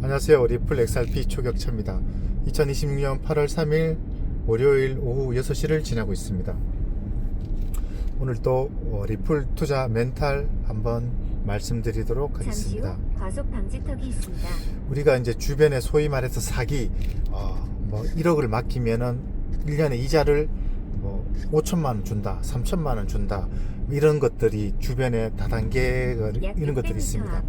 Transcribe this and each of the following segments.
안녕하세요. 리플 XRP 초격차입니다. 2026년 8월 3일 월요일 오후 6시를 지나고 있습니다. 오늘 또 리플 투자 멘탈 한번 말씀드리도록 하겠습니다. 잠시 후 과속 방지턱이 있습니다. 우리가 이제 주변에 소위 말해서 사기 1억을 맡기면은 1년에 이자를 5천만 원 준다, 3천만 원 준다, 이런 것들이 주변에 다단계가 이런 것들이 있습니다.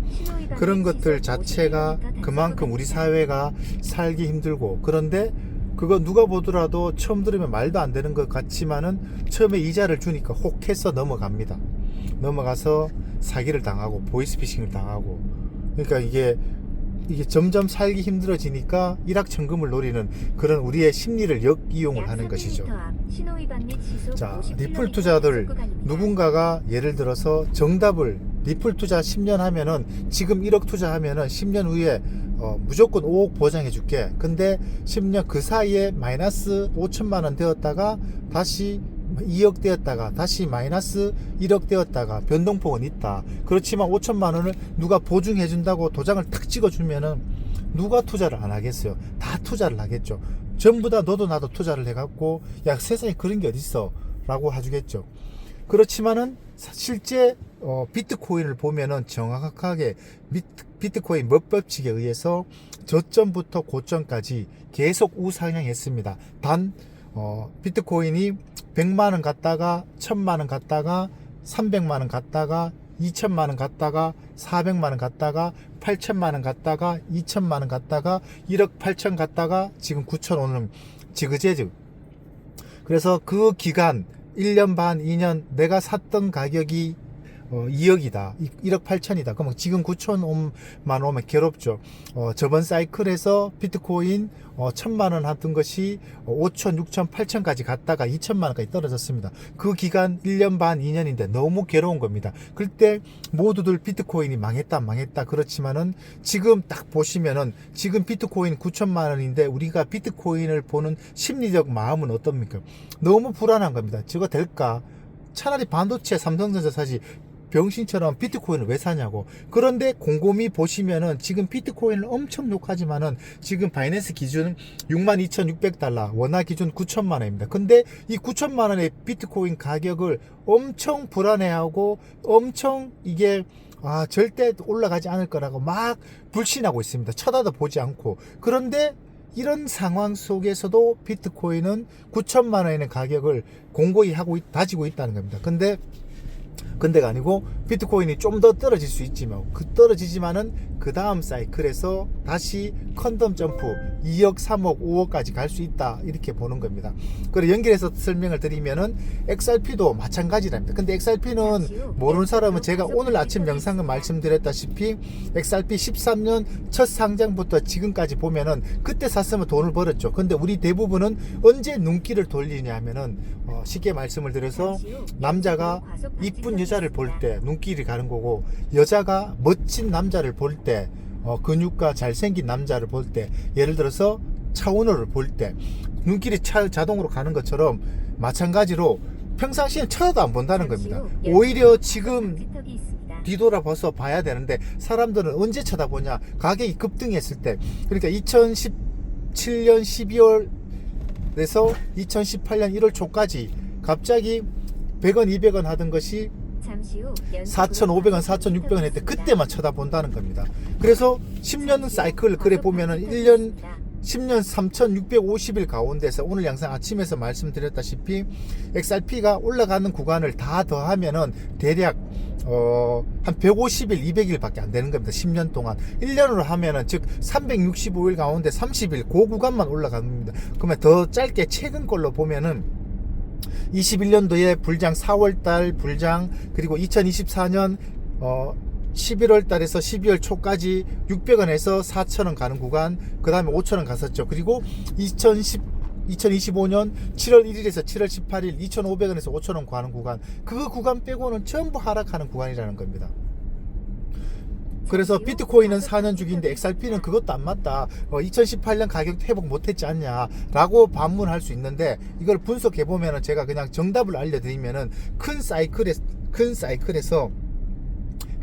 그런 것들 자체가 그만큼 우리 사회가 살기 힘들고, 그런데 그거 누가 보더라도 처음 들으면 말도 안 되는 것 같지만은 처음에 이자를 주니까 혹해서 넘어갑니다. 넘어가서 사기를 당하고 보이스피싱을 당하고, 그러니까 이게 점점 살기 힘들어지니까 일확천금을 노리는 그런 우리의 심리를 역이용을 하는 것이죠. 자, 리플 투자들 누군가가 예를 들어서 정답을 리플 투자 10년 하면은 지금 1억 투자하면은 10년 후에 무조건 5억 보장해 줄게. 근데 10년 그 사이에 마이너스 5천만 원 되었다가 다시 2억 되었다가 다시 마이너스 1억 되었다가 변동폭은 있다. 그렇지만 5천만 원을 누가 보증해 준다고 도장을 탁 찍어 주면은 누가 투자를 안 하겠어요? 다 투자를 하겠죠. 전부 다 너도 나도 투자를 해갖고 야, 세상에 그런 게 어딨어 라고 해주겠죠. 그렇지만은 실제 비트코인을 보면은 정확하게 비트코인 법칙에 의해서 저점부터 고점까지 계속 우상향했습니다. 단 비트코인이 100만원 갔다가 1000만원 갔다가 300만원 갔다가 2천만원 갔다가 400만원 갔다가 8천만원 갔다가 2천만원 갔다가 1억 8천 갔다가 지금 9천 오는 지그재그. 그래서 그 기간 1년 반 2년 내가 샀던 가격이 2억이다 1억 8천이다 그러면 지금 9천만 오면 괴롭죠. 저번 사이클에서 비트코인 1000만원 하던 것이 5천 6천 8천까지 갔다가 2천만원까지 떨어졌습니다. 그 기간 1년 반 2년인데 너무 괴로운 겁니다. 그때 모두들 비트코인이 망했다 그렇지만은 지금 딱 보시면은 지금 비트코인 9천만원인데 우리가 비트코인을 보는 심리적 마음은 어떻습니까? 너무 불안한 겁니다. 저거 될까? 차라리 반도체 삼성전자 사지 병신처럼 비트코인을 왜 사냐고. 그런데 곰곰이 보시면은 지금 비트코인을 엄청 욕하지만은 지금 바이낸스 기준 62,600달러, 원화 기준 9천만 원입니다. 근데 이 9천만 원의 비트코인 가격을 엄청 불안해하고 엄청 이게 절대 올라가지 않을 거라고 막 불신하고 있습니다. 쳐다도 보지 않고. 그런데 이런 상황 속에서도 비트코인은 9천만 원의 가격을 공고히 다지고 있다는 겁니다. 근데가 아니고 비트코인이 좀 더 떨어질 수 있지만 떨어지지만은 그 다음 사이클에서 다시 컨덤 점프 2억 3억 5억까지 갈 수 있다 이렇게 보는 겁니다. 그리고 연결해서 설명을 드리면은 XRP도 마찬가지랍니다. 근데 XRP는 모르는 사람은 제가 오늘 아침 영상을 말씀드렸다시피 XRP 13년 첫 상장부터 지금까지 보면은 그때 샀으면 돈을 벌었죠. 근데 우리 대부분은 언제 눈길을 돌리냐 하면은 쉽게 말씀을 드려서 남자가 이쁜 여자를 볼 때 눈길이 가는 거고, 여자가 멋진 남자를 볼 때 근육과 잘생긴 남자를 볼 때, 예를 들어서 차은우를 볼 때 눈길이 자동으로 가는 것처럼 마찬가지로 평상시엔 쳐다도 안 본다는 겁니다. 오히려 지금 뒤돌아봐서 봐야 되는데 사람들은 언제 쳐다보냐? 가격이 급등했을 때. 그러니까 2017년 12월에서 2018년 1월 초까지 갑자기 100원 200원 하던 것이 4,500원 4,600원 했을 때 그때만 쳐다본다는 겁니다. 그래서 10년 사이클을 그래 보면은 1년 10년 3,650일 가운데서 오늘 영상 아침에서 말씀드렸다시피 XRP가 올라가는 구간을 다 더하면은 대략 한 150일 200일 밖에 안 되는 겁니다. 10년 동안 1년으로 하면은 즉 365일 가운데 30일 그 구간만 올라갑니다. 그러면 더 짧게 최근 걸로 보면은 21년도에 불장 4월달 불장, 그리고 2024년 11월 달에서 12월 초까지 600원에서 4,000원 가는 구간, 그 다음에 5,000원 갔었죠. 그리고 2025년 7월 1일에서 7월 18일 2,500원에서 5,000원 가는 구간, 그 구간 빼고는 전부 하락하는 구간이라는 겁니다. 그래서 비트코인은 4년 주기인데 XRP는 그것도 안 맞다. 2018년 가격 회복 못했지 않냐 라고 반문할 수 있는데, 이걸 분석해보면 제가 그냥 정답을 알려드리면은 큰 사이클에서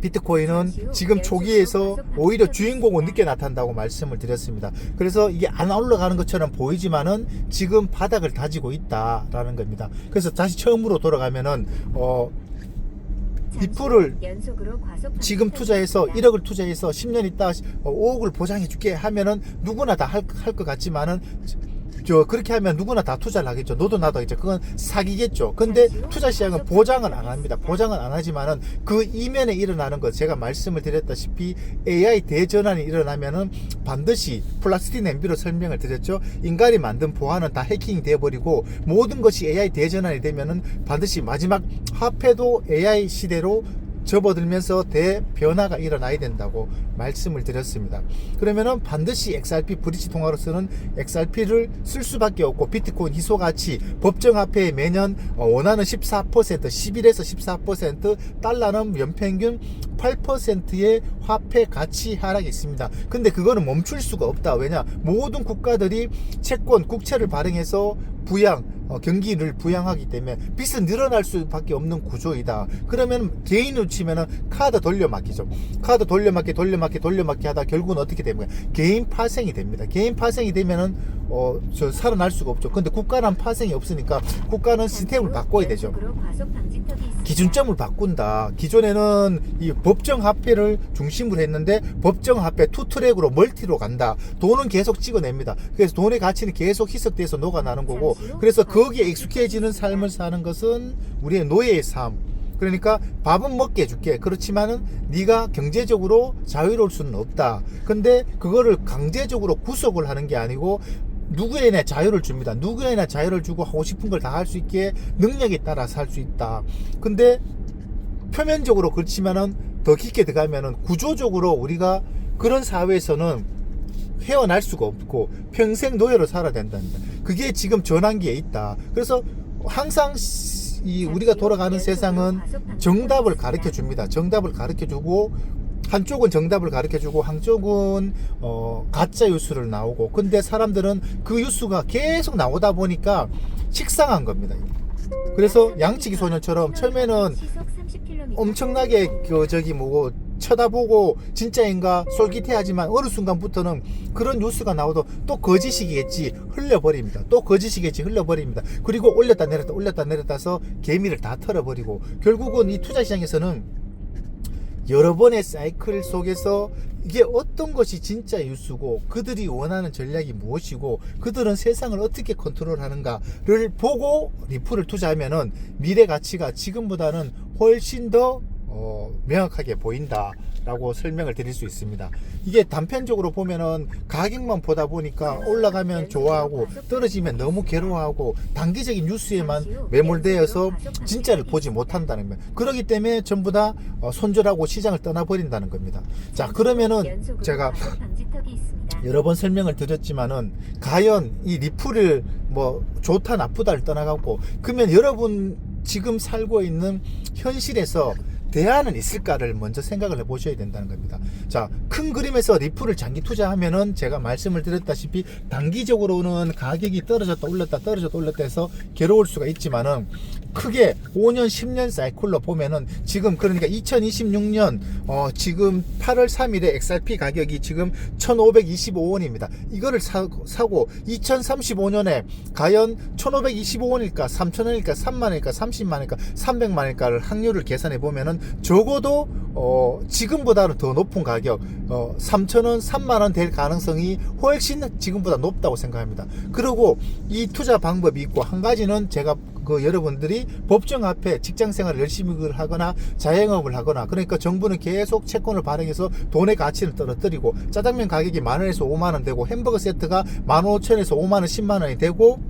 비트코인은 지금 초기에서 오히려 주인공은 늦게 나타난다고 말씀을 드렸습니다. 그래서 이게 안 올라가는 것처럼 보이지만은 지금 바닥을 다지고 있다라는 겁니다. 그래서 다시 처음으로 돌아가면은 리플을 지금 투자해서 1억을 투자해서 10년 있다 5억을 보장해 줄게 하면은 누구나 다 할 것 같지만은 그렇게 하면 누구나 다 투자를 하겠죠. 너도 나도 하겠죠. 그건 사기겠죠. 근데 투자 시장은 보장은 안 합니다. 보장은 안 하지만은 그 이면에 일어나는 것, 제가 말씀을 드렸다시피 AI 대전환이 일어나면은 반드시 플라스틱 냄비로 설명을 드렸죠. 인간이 만든 보안은 다 해킹이 되어버리고 모든 것이 AI 대전환이 되면은 반드시 마지막 화폐도 AI 시대로 접어들면서 대변화가 일어나야 된다고 말씀을 드렸습니다. 그러면은 반드시 XRP 브릿지 통화로서는 XRP를 쓸 수밖에 없고, 비트코인 희소가치 법정화폐에 매년 원화는 14%, 11에서 14%, 달러는 연평균 8%의 화폐 가치 하락이 있습니다. 근데 그거는 멈출 수가 없다. 왜냐? 모든 국가들이 채권, 국채를 발행해서 경기를 부양하기 때문에 빚은 늘어날 수밖에 없는 구조이다. 그러면 개인으로 치면은 카드 돌려막기죠. 카드 돌려막기 하다 결국은 어떻게 됩니까? 개인 파생이 됩니다. 개인 파생이 되면은 살아날 수가 없죠. 근데 국가는 파생이 없으니까 국가는 시스템을 바꿔야 되죠. 기준점을 바꾼다. 기존에는 이 법정화폐를 중심으로 했는데 법정화폐 투트랙으로 멀티로 간다. 돈은 계속 찍어냅니다. 그래서 돈의 가치는 계속 희석돼서 녹아나는 거고, 그래서 거기에 익숙해지는 삶을 사는 것은 우리의 노예의 삶. 그러니까 밥은 먹게 해줄게. 그렇지만은 네가 경제적으로 자유로울 수는 없다. 근데 그거를 강제적으로 구속을 하는 게 아니고 누구에나 자유를 줍니다. 누구에나 자유를 주고 하고 싶은 걸 다 할 수 있게 능력에 따라서 할 수 있다. 근데 표면적으로 그렇지만은 더 깊게 들어가면은 구조적으로 우리가 그런 사회에서는 헤어날 수가 없고 평생 노예로 살아야 된답니다. 그게 지금 전환기에 있다. 그래서 항상 우리가 돌아가는 세상은 정답을 가르쳐 줍니다. 정답을 가르쳐 주고, 한쪽은 정답을 가르쳐 주고 한쪽은 가짜 뉴스를 나오고, 근데 사람들은 그 뉴스가 계속 나오다 보니까 식상한 겁니다. 그래서 양치기 소년처럼 처음에는 엄청나게 쳐다보고 진짜인가 솔깃해하지만 어느 순간부터는 그런 뉴스가 나와도 또 거짓이겠지 흘려버립니다. 또 거짓이겠지 흘려버립니다. 그리고 올렸다 내렸다서 개미를 다 털어버리고, 결국은 이 투자시장에서는 여러 번의 사이클 속에서 이게 어떤 것이 진짜 뉴스고 그들이 원하는 전략이 무엇이고 그들은 세상을 어떻게 컨트롤하는가를 보고 리플을 투자하면은 미래 가치가 지금보다는 훨씬 더 명확하게 보인다 라고 설명을 드릴 수 있습니다. 이게 단편적으로 보면은 가격만 보다 보니까 올라가면 좋아하고 떨어지면 너무 괴로워하고 단기적인 뉴스에만 매몰되어서 진짜를 보지 못한다는 거예요. 그렇기 때문에 전부 다 손절하고 시장을 떠나버린다는 겁니다. 자, 그러면은 제가 여러 번 설명을 드렸지만은 과연 이 리플을 좋다 나쁘다를 떠나가고, 그러면 여러분 지금 살고 있는 현실에서 대안은 있을까를 먼저 생각을 해보셔야 된다는 겁니다. 자, 큰 그림에서 리플을 장기 투자하면은 제가 말씀을 드렸다시피 단기적으로는 가격이 떨어졌다 올랐다 해서 괴로울 수가 있지만은 크게 5년 10년 사이클로 보면은 지금 그러니까 2026년 지금 8월 3일에 XRP 가격이 지금 1525원입니다. 이거를 사고 2035년에 과연 1525원일까 3000원일까 3만원일까 30만원일까 300만원일까를 확률을 계산해 보면은 적어도 지금보다는 더 높은 가격 3,000원 3만원 될 가능성이 훨씬 지금보다 높다고 생각합니다. 그리고 이 투자 방법이 있고, 한 가지는 제가 여러분들이 법정화폐 직장생활을 열심히 하거나 자영업을 하거나, 그러니까 정부는 계속 채권을 발행해서 돈의 가치를 떨어뜨리고 짜장면 가격이 만원에서 5만원 되고 햄버거 세트가 15,000원에서 5만원 10만원이 되고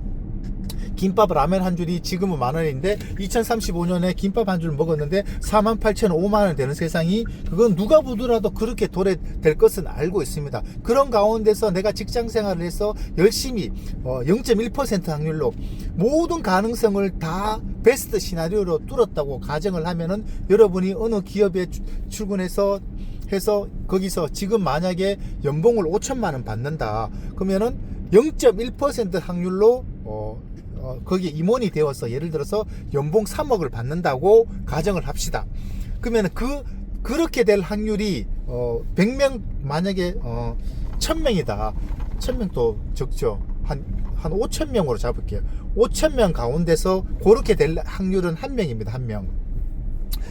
김밥 라면 한 줄이 지금은 만원인데 2035년에 김밥 한 줄 먹었는데 48,000원 5만원 되는 세상이, 그건 누가 보더라도 그렇게 도래될 것은 알고 있습니다. 그런 가운데서 내가 직장생활을 해서 열심히 0.1% 확률로 모든 가능성을 다 베스트 시나리오로 뚫었다고 가정을 하면은, 여러분이 어느 기업에 출근해서 거기서 지금 만약에 연봉을 5천만원 받는다 그러면은 0.1% 확률로 거기에 임원이 되어서 예를 들어서 연봉 3억을 받는다고 가정을 합시다. 그러면 그 그렇게 될 확률이 100명 만약에 1000명이다. 1000명도 적죠. 한 5000명으로 잡을게요. 5000명 가운데서 그렇게 될 확률은 1명입니다. 1명.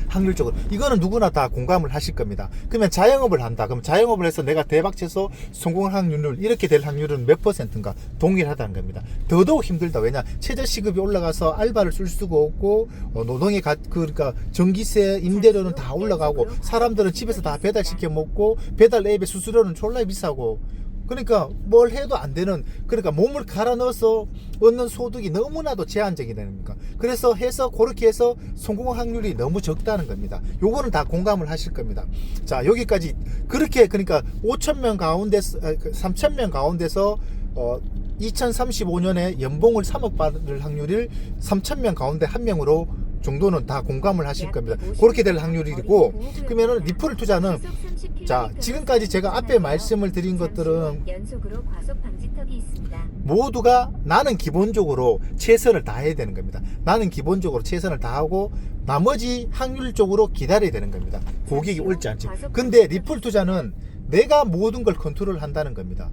확률적으로 이거는 누구나 다 공감을 하실 겁니다. 그러면 자영업을 한다. 그럼 자영업을 해서 내가 대박 쳐서 성공할 확률 이렇게 될 확률은 몇 %인가 동일하다는 겁니다. 더더욱 힘들다. 왜냐 최저시급이 올라가서 알바를 쓸 수가 없고 노동의 그러니까 전기세 임대료는 다 올라가고 사람들은 집에서 다 배달시켜 먹고 배달 앱의 수수료는 졸라 비싸고 그러니까 뭘 해도 안 되는 그러니까 몸을 갈아 넣어서 얻는 소득이 너무나도 제한적이 되는 거니까 그래서 그렇게 해서 성공 확률이 너무 적다는 겁니다. 요거는 다 공감을 하실 겁니다. 자 여기까지 그렇게 그러니까 5,000명 가운데서 3,000명 가운데서 2035년에 연봉을 3억 받을 확률을 3,000명 가운데 1명으로 정도는 다 공감을 하실 겁니다. 그렇게 될 확률이고 그러면은 리플 투자는 자 지금까지 제가 앞에 말씀을 드린 것들은 연속으로 과속 방지턱이 있습니다. 모두가 나는 기본적으로 최선을 다해야 되는 겁니다. 나는 기본적으로 최선을 다하고 나머지 확률적으로 기다려야 되는 겁니다. 고객이 올지 않지. 근데 리플 투자는 내가 모든 걸 컨트롤 한다는 겁니다.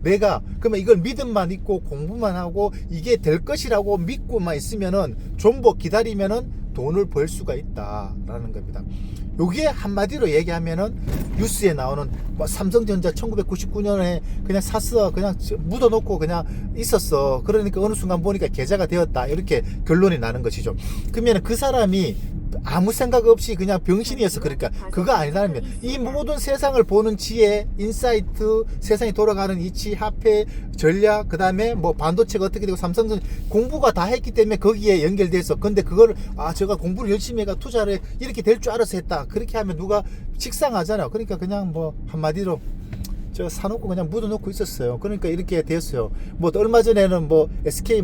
내가 그러면 이걸 믿음만 있고 공부만 하고 이게 될 것이라고 믿고만 있으면은 좀 더 기다리면은 돈을 벌 수가 있다라는 겁니다. 요게 한마디로 얘기하면은 뉴스에 나오는 뭐 삼성전자 1999년에 그냥 샀어 그냥 묻어놓고 그냥 있었어 그러니까 어느 순간 보니까 계좌가 되었다 이렇게 결론이 나는 것이죠. 그러면 그 사람이 아무 생각 없이 그냥 병신이어서 그러니까 그거 아니라면 이 모든 세상을 보는 지혜, 인사이트, 세상이 돌아가는 이치, 화폐, 전략, 그 다음에 뭐 반도체가 어떻게 되고 삼성전 공부가 다 했기 때문에 거기에 연결돼서 근데 그걸 제가 공부를 열심히 해가 투자를 이렇게 될 줄 알아서 했다 그렇게 하면 누가 식상하잖아요. 그러니까 그냥 뭐 한마디로 저 사놓고 그냥 묻어놓고 있었어요. 그러니까 이렇게 됐어요. 뭐 얼마 전에는 뭐 SK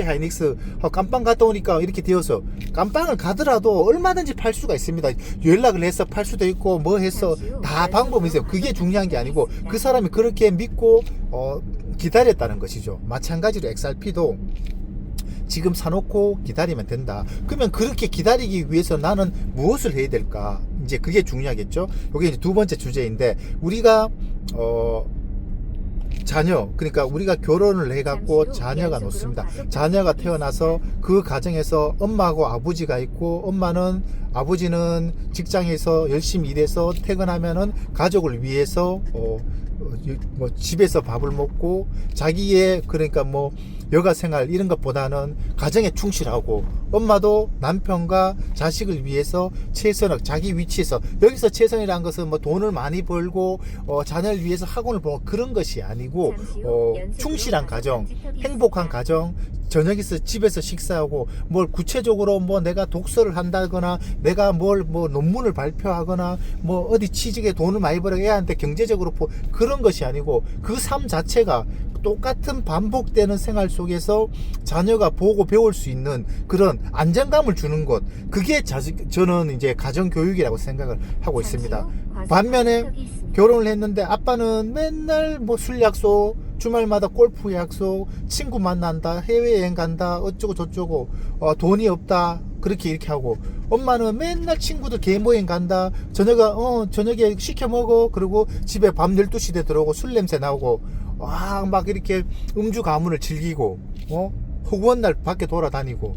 하이닉스 깜빵 갔다 오니까 이렇게 되어서 깜빵을 가더라도 얼마든지 팔 수가 있습니다. 연락을 해서 팔 수도 있고 뭐 해서 다 방법이 있어요. 그게 중요한 게 아니고 그 사람이 그렇게 믿고 기다렸다는 것이죠. 마찬가지로 XRP도 지금 사놓고 기다리면 된다. 그러면 그렇게 기다리기 위해서 나는 무엇을 해야 될까? 이제 그게 중요하겠죠. 이게 이제 두 번째 주제인데 우리가 자녀 그러니까 우리가 결혼을 해갖고 자녀가 놓습니다. 자녀가 태어나서 그 가정에서 엄마하고 아버지가 있고 아버지는 직장에서 열심히 일해서 퇴근하면은 가족을 위해서 뭐 집에서 밥을 먹고 자기의 그러니까 뭐 여가 생활 이런 것보다는 가정에 충실하고 엄마도 남편과 자식을 위해서 최선을 자기 위치에서 여기서 최선이라는 것은 뭐 돈을 많이 벌고 자녀를 위해서 학원을 보고 그런 것이 아니고 충실한 가정, 행복한 가정, 저녁에서 집에서 식사하고 뭘 구체적으로 뭐 내가 독서를 한다거나 내가 뭐 논문을 발표하거나 뭐 어디 취직에 돈을 많이 벌어 애한테 경제적으로 그런 것이 아니고 그 삶 자체가 똑같은 반복되는 생활 속에서 자녀가 보고 배울 수 있는 그런 안정감을 주는 것 그게 저는 이제 가정교육이라고 생각을 하고 있습니다. 반면에 결혼을 했는데 아빠는 맨날 뭐 술 약속 주말마다 골프 약속 친구 만난다 해외여행 간다 어쩌고 저쩌고 돈이 없다 그렇게 이렇게 하고 엄마는 맨날 친구들 개모임 간다 저녁에 시켜 먹어 그리고 집에 밤 12시 돼 들어오고 술 냄새 나오고 막 이렇게 음주 가문을 즐기고 허구한 날 밖에 돌아다니고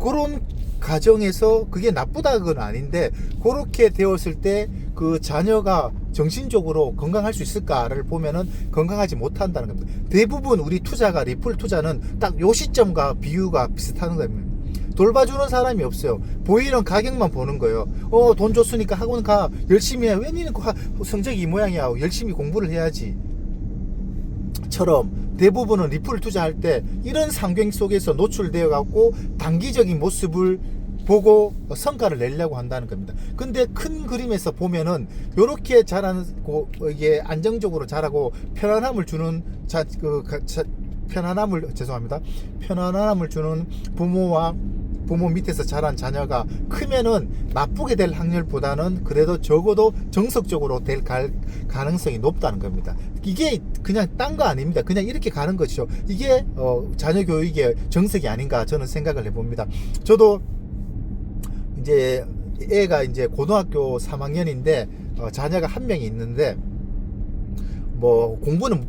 그런 가정에서 그게 나쁘다는 아닌데 그렇게 되었을 때 그 자녀가 정신적으로 건강할 수 있을까를 보면은 건강하지 못한다는 겁니다. 대부분 우리 투자가 리플 투자는 딱 요 시점과 비유가 비슷한 겁니다. 돌봐주는 사람이 없어요. 보이는 가격만 보는 거예요. 돈 줬으니까 학원 가 열심히 해. 왜 니는 성적이 이 모양이야. 열심히 공부를 해야지. 처럼 대부분은 리플 투자할 때 이런 상경 속에서 노출되어 갖고 단기적인 모습을 보고 성과를 내려고 한다는 겁니다. 근데 큰 그림에서 보면은 요렇게 자라고 이게 안정적으로 자라고 편안함을 주는 편안함을 주는 부모 밑에서 자란 자녀가 크면은 나쁘게 될 확률보다는 그래도 적어도 정석적으로 될 가능성이 높다는 겁니다. 이게 그냥 딴 거 아닙니다. 그냥 이렇게 가는 것이죠. 이게 자녀 교육의 정석이 아닌가 저는 생각을 해봅니다. 저도 이제 애가 이제 고등학교 3학년인데 자녀가 한 명이 있는데 뭐 공부는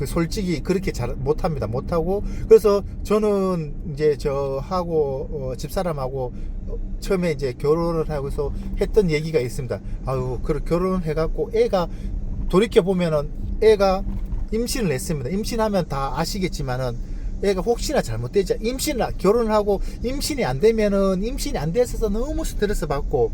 솔직히 그렇게 잘 못합니다. 못하고 그래서 저는 이제 저하고 집사람하고 처음에 이제 결혼을 하고서 했던 얘기가 있습니다. 아유, 그 결혼을 해갖고 애가 돌이켜 보면은 애가 임신을 했습니다. 임신하면 다 아시겠지만은 애가 혹시나 잘못되지 결혼을 하고 임신이 안 되면은 임신이 안 돼서 너무 스트레스 받고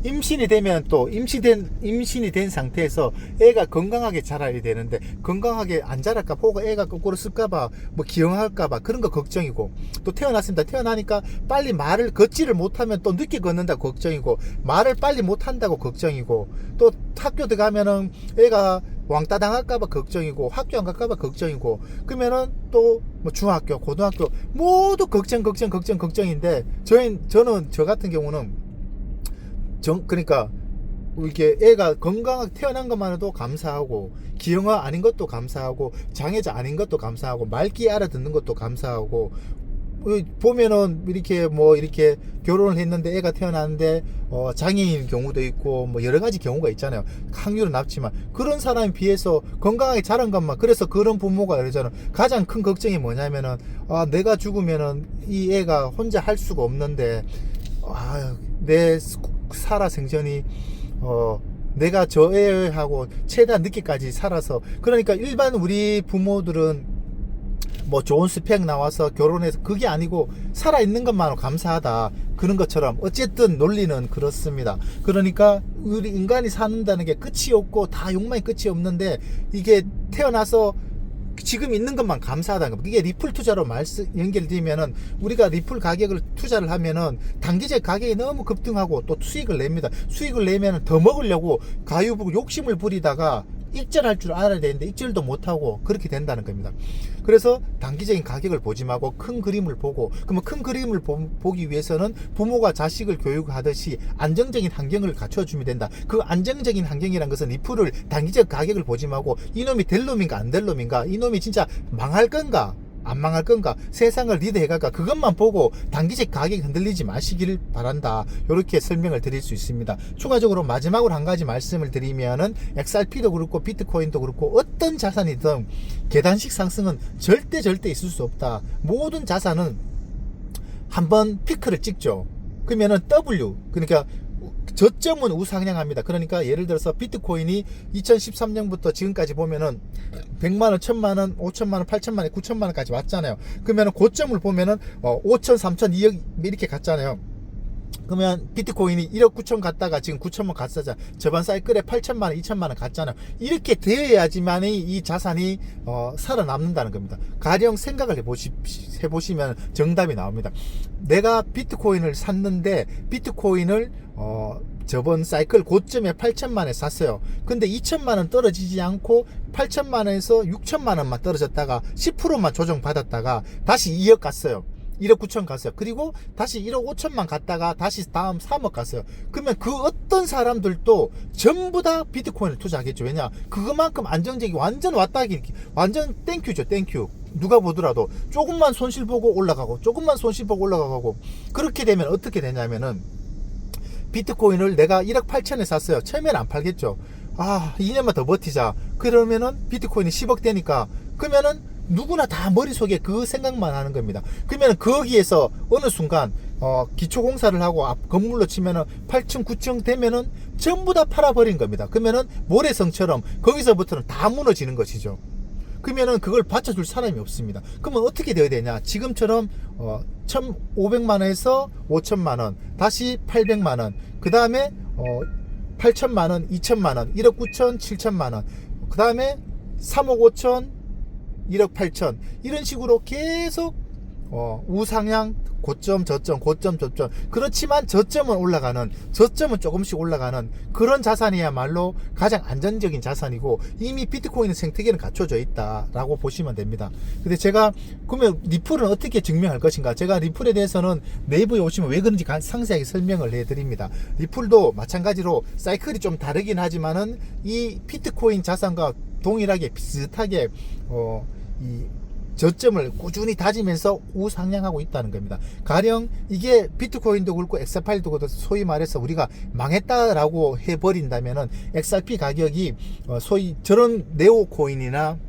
임신이 되면 또 임신이 된 상태에서 애가 건강하게 자라야 되는데 건강하게 안 자랄까 혹은 애가 거꾸로 쓸까봐 뭐 기형할까봐 그런 거 걱정이고 또 태어났습니다. 태어나니까 빨리 말을 걷지를 못하면 또 늦게 걷는다 걱정이고 말을 빨리 못한다고 걱정이고 또 학교 들어가면은 애가 왕따 당할까봐 걱정이고 학교 안 갈까봐 걱정이고 그러면은 또 뭐 중학교 고등학교 모두 걱정인데 저는 저 같은 경우는 그러니까 이렇게 애가 건강하게 태어난 것만 해도 감사하고 기형아 아닌 것도 감사하고 장애자 아닌 것도 감사하고 말귀 알아듣는 것도 감사하고 보면은 이렇게 결혼을 했는데 애가 태어났는데 장애인 경우도 있고 뭐 여러 가지 경우가 있잖아요. 확률은 낮지만 그런 사람에 비해서 건강하게 자란 것만 그래서 그런 부모가 그러잖아요. 가장 큰 걱정이 뭐냐면은 내가 죽으면은 이 애가 혼자 할 수가 없는데 내 살아생전이 내가 저 애하고 최대한 늦게까지 살아서 그러니까 일반 우리 부모들은 뭐 좋은 스펙 나와서 결혼해서 그게 아니고 살아있는 것만으로 감사하다 그런 것처럼 어쨌든 논리는 그렇습니다. 그러니까 우리 인간이 사는다는 게 끝이 없고 다 욕망이 끝이 없는데 이게 태어나서 지금 있는 것만 감사하다는 겁니다. 이게 리플 투자로 연결되면은 우리가 리플 가격을 투자를 하면은 단기적 가격이 너무 급등하고 또 수익을 냅니다. 수익을 내면은 더 먹으려고 가유부 욕심을 부리다가 익절할 줄 알아야 되는데 익절도 못하고 그렇게 된다는 겁니다. 그래서 단기적인 가격을 보지 말고 큰 그림을 보고 그러면 큰 그림을 보기 위해서는 부모가 자식을 교육하듯이 안정적인 환경을 갖춰주면 된다. 그 안정적인 환경이란 것은 리플을 단기적 가격을 보지 말고 이놈이 될 놈인가 안 될 놈인가 이놈이 진짜 망할 건가 안 망할 건가 세상을 리드해갈까 그것만 보고 단기적 가격이 흔들리지 마시길 바란다. 이렇게 설명을 드릴 수 있습니다. 추가적으로 마지막으로 한 가지 말씀을 드리면은 XRP도 그렇고 비트코인도 그렇고 어떤 자산이든 계단식 상승은 절대 있을 수 없다. 모든 자산은 한번 피크를 찍죠. 그러면은 W 그러니까 저점은 우상향합니다. 그러니까 예를 들어서 비트코인이 2013년부터 지금까지 보면은 100만원, 1000만원, 5천만원, 8천만원, 9천만원까지 왔잖아요. 그러면은 고점을 보면은 5천, 3천, 2억 이렇게 갔잖아요. 그러면 비트코인이 1억 9천 갔다가 지금 9천만 갔잖아. 저번 사이클에 8천만원, 2천만원 갔잖아요. 이렇게 되어야지만 이 자산이 살아남는다는 겁니다. 가령 생각을 해보시면 정답이 나옵니다. 내가 비트코인을 샀는데 비트코인을 저번 사이클 고점에 8천만원에 샀어요. 근데 2천만원 떨어지지 않고 8천만원에서 6천만원만 떨어졌다가 10%만 조정받았다가 다시 2억 갔어요. 1억 9천 갔어요. 그리고 다시 1억 5천만 갔다가 다시 다음 3억 갔어요. 그러면 그 어떤 사람들도 전부 다 비트코인을 투자하겠죠. 왜냐? 그것만큼 안정적이 완전 완전 땡큐죠. 땡큐. 누가 보더라도 조금만 손실 보고 올라가고 조금만 손실 보고 올라가고 그렇게 되면 어떻게 되냐면은 비트코인을 내가 1억 8천에 샀어요. 처음에는 안 팔겠죠. 2년만 더 버티자. 그러면은 비트코인이 10억 되니까 그러면은 누구나 다 머릿속에 그 생각만 하는 겁니다. 그러면 거기에서 어느 순간 기초공사를 하고 앞 건물로 치면은 8층 9층 되면은 전부 다 팔아버린 겁니다. 그러면은 모래성처럼 거기서부터는 다 무너지는 것이죠. 그러면은 그걸 받쳐줄 사람이 없습니다. 그러면 어떻게 되어야 되냐? 지금처럼 1,500만원에서 5천만원, 다시 800만원, 그 다음에 8천만원, 2천만원, 1억 9천, 7천만원, 그 다음에 3억 5천, 1억 8천 이런 식으로 계속 우상향 고점 저점 그렇지만 저점은 조금씩 올라가는 그런 자산이야말로 가장 안전적인 자산이고 이미 비트코인은 생태계는 갖춰져 있다라고 보시면 됩니다. 근데 제가 그러면 리플은 어떻게 증명할 것인가? 제가 리플에 대해서는 네이버에 오시면 왜 그런지 상세하게 설명을 해드립니다. 리플도 마찬가지로 사이클이 좀 다르긴 하지만은 이 비트코인 자산과 동일하게 비슷하게 이 저점을 꾸준히 다지면서 우상향하고 있다는 겁니다. 가령 이게 비트코인도 그렇고 엑스파일도 그렇고 소위 말해서 우리가 망했다라고 해버린다면은 XRP 가격이 소위 저런 네오코인이나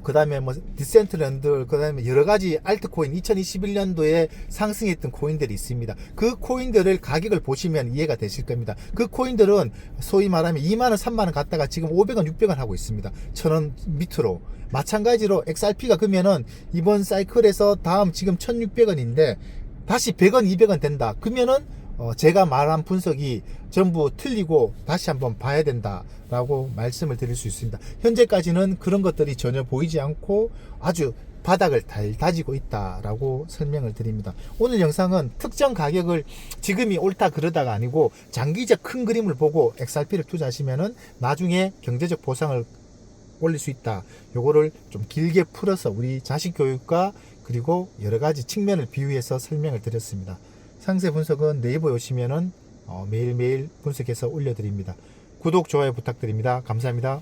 그 다음에 뭐 디센트랜드, 그 다음에 여러 가지 알트코인 2021년도에 상승했던 코인들이 있습니다. 그 코인들을 가격을 보시면 이해가 되실 겁니다. 그 코인들은 소위 말하면 2만원 3만원 갔다가 지금 500원 600원 하고 있습니다. 1000원 밑으로. 마찬가지로 XRP가 그러면은 이번 사이클에서 다음 지금 1600원인데 다시 100원 200원 된다 그러면은 제가 말한 분석이 전부 틀리고 다시 한번 봐야 된다라고 말씀을 드릴 수 있습니다. 현재까지는 그런 것들이 전혀 보이지 않고 아주 바닥을 다지고 있다라고 설명을 드립니다. 오늘 영상은 특정 가격을 지금이 옳다 그러다가 아니고 장기적 큰 그림을 보고 XRP를 투자하시면은 나중에 경제적 보상을 올릴 수 있다. 요거를 좀 길게 풀어서 우리 자식 교육과 그리고 여러 가지 측면을 비유해서 설명을 드렸습니다. 상세 분석은 네이버에 오시면은 매일매일 분석해서 올려드립니다. 구독, 좋아요 부탁드립니다. 감사합니다.